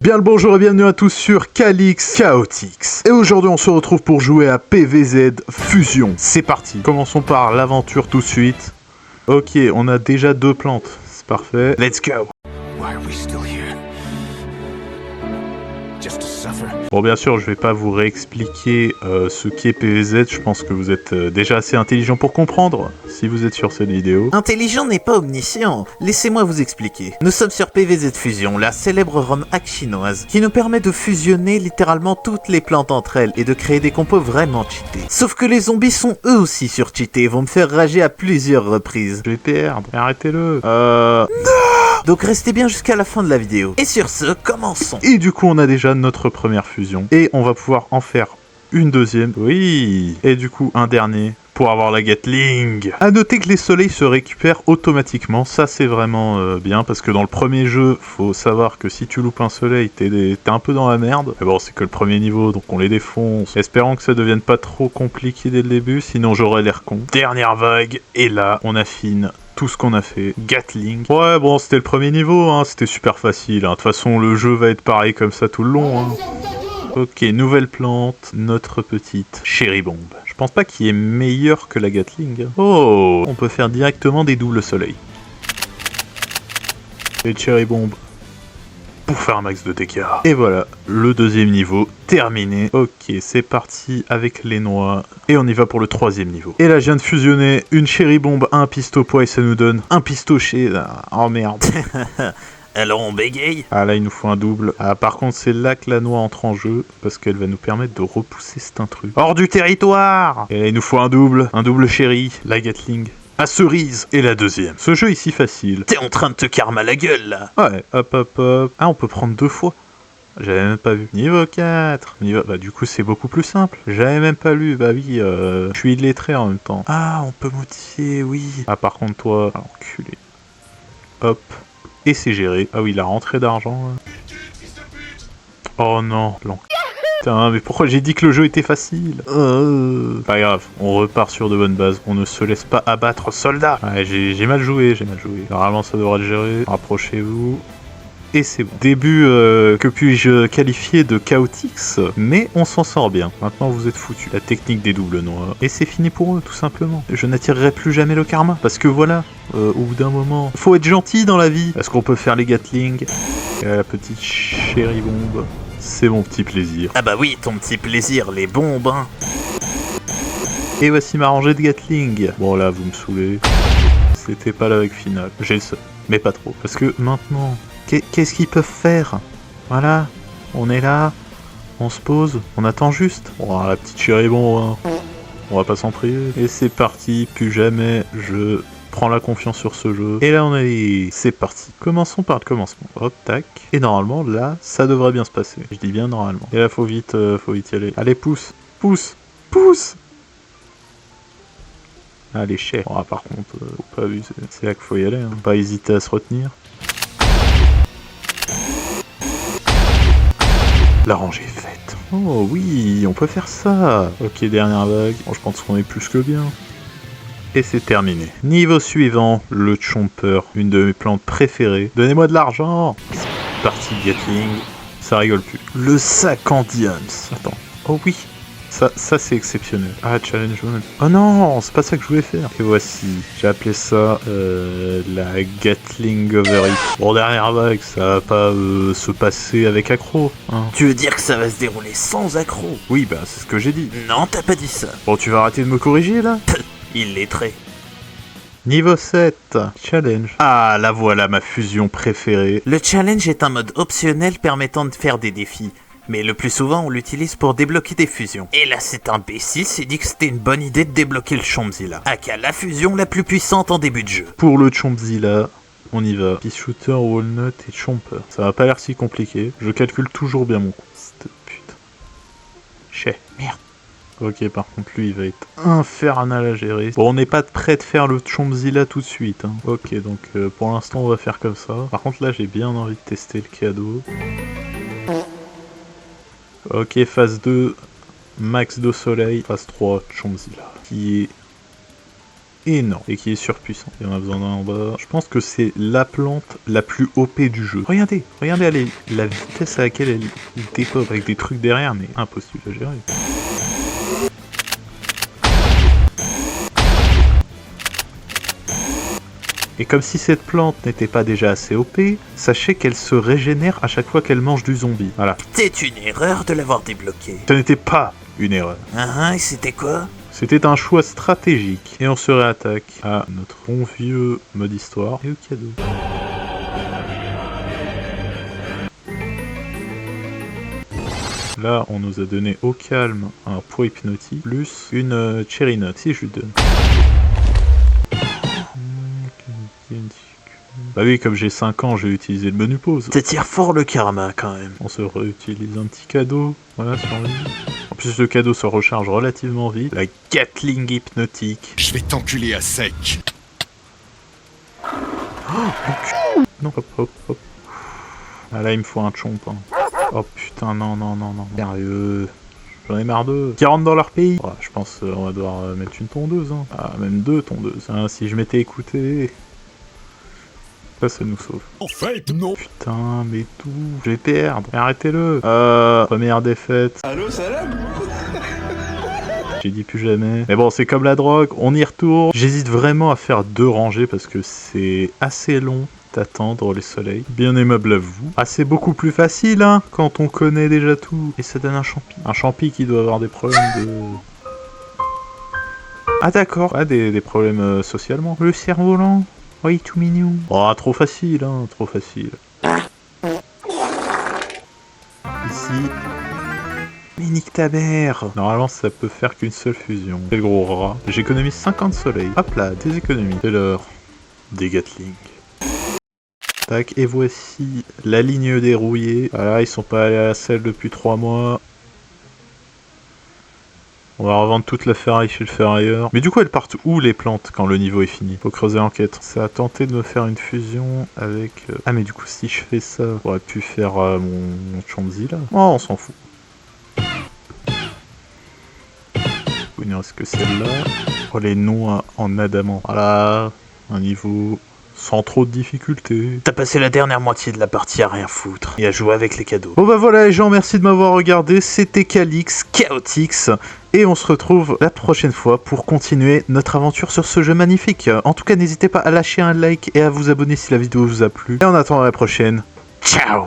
Bien le bonjour et bienvenue à tous sur Calix Chaotix. Et aujourd'hui on se retrouve pour jouer à PVZ Fusion. C'est parti, commençons par l'aventure tout de suite. Ok, on a déjà 2 plantes, c'est parfait. Let's go. Why are we still here? Just to suffer. Bon, bien sûr, je vais pas vous réexpliquer ce qu'est PVZ, je pense que vous êtes déjà assez intelligent pour comprendre, si vous êtes sur cette vidéo. Intelligent n'est pas omniscient, laissez-moi vous expliquer. Nous sommes sur PVZ Fusion, la célèbre ROM hack chinoise, qui nous permet de fusionner littéralement toutes les plantes entre elles et de créer des compos vraiment cheatés. Sauf que les zombies sont eux aussi surcheatés et vont me faire rager à plusieurs reprises. Je vais perdre, arrêtez-le. Donc restez bien jusqu'à la fin de la vidéo. Et sur ce, commençons. Et du coup, on a déjà notre première fusion. Et on va pouvoir en faire une deuxième. Oui. Et du coup, un dernier pour avoir la Gatling. A noter que les soleils se récupèrent automatiquement. Ça, c'est vraiment bien. Parce que dans le premier jeu, faut savoir que si tu loupes un soleil, t'es un peu dans la merde. Mais bon, c'est que le premier niveau, donc on les défonce. Espérons que ça devienne pas trop compliqué dès le début. Sinon, j'aurais l'air con. Dernière vague. Et là, on affine tout ce qu'on a fait. Gatling. Ouais, bon, c'était le premier niveau, hein. C'était super facile. De toute façon, le jeu va être pareil comme ça tout le long. Hein. Ok, nouvelle plante. Notre petite Cherry Bomb. Je pense pas qu'il est meilleur que la Gatling. Oh, on peut faire directement des doubles soleils. Et Cherry Bomb pour faire un max de dégâts. Et voilà, le deuxième niveau terminé. Ok, c'est parti avec les noix. Et on y va pour le troisième niveau. Et là, je viens de fusionner une Cherry Bomb à un pistopois et ça nous donne un pistoché. Oh merde. Alors on bégaye. Ah là, il nous faut un double. Ah, par contre, c'est là que la noix entre en jeu, parce qu'elle va nous permettre de repousser cet intrus. Hors du territoire. Et là, il nous faut un double Cherry, la Gatling. La cerise et la deuxième. Ce jeu est si facile. T'es en train de te karma la gueule là. Ouais, hop hop hop. Ah, on peut prendre 2 fois. J'avais même pas vu. Niveau 4. Bah du coup c'est beaucoup plus simple. J'avais même pas lu. Bah oui, je suis illettré en même temps. Ah, on peut modifier, oui. Ah, par contre toi, enculé. Hop. Et c'est géré. Ah oui, la rentrée d'argent. Oh non, Putain, mais pourquoi j'ai dit que le jeu était facile? Pas grave, on repart sur de bonnes bases. On ne se laisse pas abattre, soldat. Ouais, j'ai mal joué, Normalement, ça devrait être géré. Rapprochez-vous. Et c'est bon. Début, que puis-je qualifier de chaotix, mais on s'en sort bien. Maintenant, vous êtes foutus. La technique des doubles noix. Et c'est fini pour eux, tout simplement. Je n'attirerai plus jamais le karma. Parce que voilà, au bout d'un moment, faut être gentil dans la vie. Est-ce qu'on peut faire les Gatling? Et la petite Cherry Bomb. C'est mon petit plaisir. Ah bah oui, ton petit plaisir, les bombes, hein. Et voici ma rangée de Gatling. Bon là, vous me saoulez. C'était pas la vague finale. J'ai le seum. Mais pas trop. Parce que maintenant, qu'est-ce qu'ils peuvent faire? Voilà, on est là, on se pose, on attend juste. Oh, la petite Cherry Bomb, hein. On va pas s'en priver. Et c'est parti, plus jamais je prends la confiance sur ce jeu. Et là on est... C'est parti. Commençons par le commencement. Hop, tac. Et normalement, là, ça devrait bien se passer. Je dis bien normalement. Et là, faut vite y aller. Allez, pousse, pousse, pousse. Allez, cher. Oh, par contre, faut pas abuser. C'est là qu'il faut y aller, hein. Faut pas hésiter à se retenir. La rangée est faite. Oh oui, on peut faire ça. Ok, dernière vague. Bon, je pense qu'on est plus que bien. Et c'est terminé. Niveau suivant, le Chomper, une de mes plantes préférées. Donnez-moi de l'argent. Partie Gatling, ça rigole plus. Le sac en diams. Attends. Oh oui. Ça c'est exceptionnel. Ah, challenge mode. Oh non, c'est pas ça que je voulais faire. Et voici, j'ai appelé ça la Gatling Over It. Bon, dernière vague, ça va pas se passer avec accro. Hein. Tu veux dire que ça va se dérouler sans accro? Oui, bah c'est ce que j'ai dit. Non, t'as pas dit ça. Bon, tu vas arrêter de me corriger là? Illettré. Niveau 7, challenge. Ah, la voilà ma fusion préférée. Le challenge est un mode optionnel permettant de faire des défis. Mais le plus souvent, on l'utilise pour débloquer des fusions. Et là, cet imbécile s'est dit que c'était une bonne idée de débloquer le Chompzilla. Aka, la fusion la plus puissante en début de jeu. Pour le Chompzilla, on y va. Peace Shooter, Walnut et Chomper. Ça va pas l'air si compliqué. Je calcule toujours bien mon coup. Putain. Chais. Merde. Ok, par contre, lui, il va être infernal à gérer. Bon, on n'est pas prêt de faire le Chompzilla tout de suite. Hein. Ok, donc pour l'instant, on va faire comme ça. Par contre, là, j'ai bien envie de tester le cadeau. Ok, phase 2, max de soleil. Phase 3, Chompzilla. Qui est énorme et qui est surpuissant. Et on a besoin d'un en bas. Je pense que c'est la plante la plus OP du jeu. Regardez, regardez la vitesse à laquelle elle dépop avec des trucs derrière, mais impossible à gérer. Et comme si cette plante n'était pas déjà assez OP, sachez qu'elle se régénère à chaque fois qu'elle mange du zombie. Voilà. C'est une erreur de l'avoir débloqué. Ça n'était pas une erreur. Et c'était quoi? C'était un choix stratégique. Et on se réattaque à notre bon vieux mode histoire et au cadeau. Là, on nous a donné au calme un pot hypnotique plus une cherry nut. Si je lui donne. Bah oui, comme j'ai 5 ans, j'ai utilisé le menu pause. T'étires fort le karma quand même. On se réutilise un petit cadeau. Voilà, survie. En plus, le cadeau se recharge relativement vite. La Gatling hypnotique. Je vais t'enculer à sec. Non, hop. Ah là, il me faut un chomp. Hein. Oh putain, non. Sérieux. J'en ai marre d'eux. Qui rentrent dans leur pays. Ouais, je pense on va devoir mettre une tondeuse. Hein. Ah, même 2 tondeuses. Hein, si je m'étais écouté... Ça nous sauve. En fait, non. Putain, mais tout. Je vais perdre. Arrêtez-le. Première défaite. Allô, salam. J'ai dit plus jamais. Mais bon, c'est comme la drogue. On y retourne. J'hésite vraiment à faire 2 rangées parce que c'est assez long d'attendre les soleils. Bien aimable à vous. Ah, c'est beaucoup plus facile, hein, quand on connaît déjà tout. Et ça donne un champi. Un champi qui doit avoir des problèmes de... Ah d'accord. Ah, des problèmes socialement. Le cerf-volant. Oui, tout mignon. Oh, trop facile, hein, trop facile. Ici. Mais nique ta mère. Normalement, ça peut faire qu'une seule fusion. C'est le gros rat. J'économise 50 soleils. Hop là, des économies. C'est l'heure des Gatling. Tac, et voici la ligne dérouillée. Voilà, ils sont pas allés à la selle depuis 3 mois. On va revendre toute la ferraille chez le ferrailleur. Mais du coup, elles partent où les plantes quand le niveau est fini? Faut creuser l'enquête. Ça a tenté de me faire une fusion avec... Ah mais du coup, si je fais ça, j'aurais pu faire mon Chomzi là. Oh, on s'en fout. Il ne reste que celle-là. Oh, les noix en adamant. Voilà, un niveau... sans trop de difficultés. T'as passé la dernière moitié de la partie à rien foutre et à jouer avec les cadeaux. Bon bah voilà les gens, merci de m'avoir regardé, c'était Calix, Chaotix, et on se retrouve la prochaine fois pour continuer notre aventure sur ce jeu magnifique. En tout cas, n'hésitez pas à lâcher un like et à vous abonner si la vidéo vous a plu. Et en attendant la prochaine, ciao!